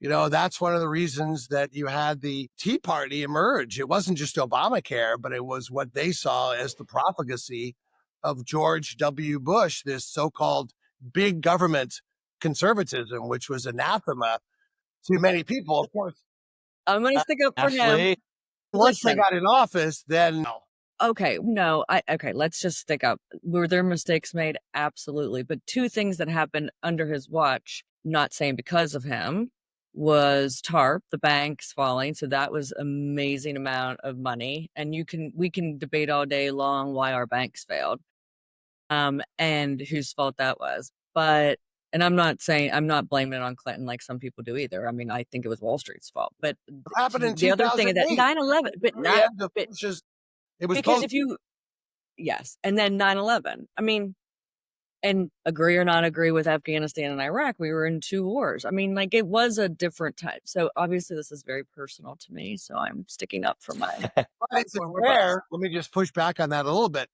That's one of the reasons that you had the Tea Party emerge. It wasn't just Obamacare, but it was what they saw as the profligacy of George W. Bush, this so-called big government conservatism, which was anathema to many people. Of course, I'm going to stick up for him. Ashley, once they Listen, got in office, then no. okay, no, okay, let's just stick up. Were there mistakes made? Absolutely. But two things that happened under his watch, not saying because of him, was TARP, the banks falling. So that was amazing amount of money. And we can debate all day long why our banks failed. And whose fault that was. But and I'm not blaming it on Clinton like some people do either. I mean, I think it was Wall Street's fault. But It happened in the other thing is that 2008. 9/11, but We not had the but Bushes. It was because both. if you yes, and then 9/11. I mean, and agree or not agree with Afghanistan and Iraq, we were in two wars. I mean, like it was a different time. So obviously this is very personal to me. So I'm sticking up for my But it's former boss. fair. Let me just push back on that a little bit.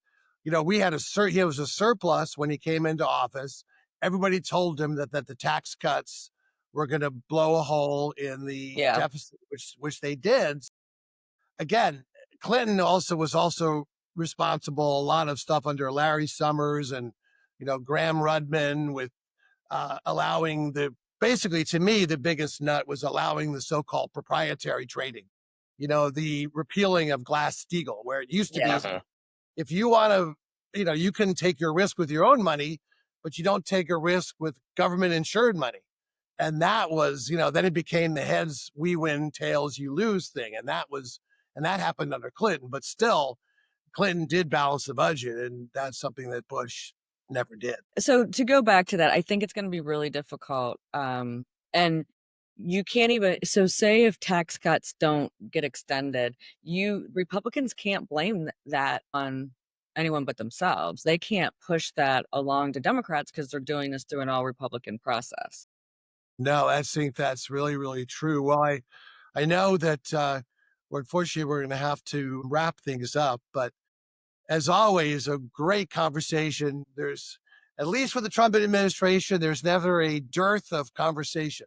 We had he was a surplus when he came into office. Everybody told him that the tax cuts were going to blow a hole in the Yeah. deficit, which they did. Again, Clinton was also responsible a lot of stuff under Larry Summers and Graham Rudman with allowing basically to me the biggest nut was allowing the so-called proprietary trading. The repealing of Glass-Steagall, where it used to be, Yeah. if you want to, you can take your risk with your own money, but you don't take a risk with government insured money. And that was, then it became the heads we win, tails you lose thing. And that happened under Clinton, but still Clinton did balance the budget. And that's something that Bush never did. So to go back to that, I think it's going to be really difficult. And you can't even, so say if tax cuts don't get extended, Republicans can't blame that on anyone but themselves. They can't push that along to Democrats because they're doing this through an all Republican process. No, I think that's really, really true. Well, I know that unfortunately we're going to have to wrap things up, but as always, a great conversation. At least with the Trump administration, there's never a dearth of conversation.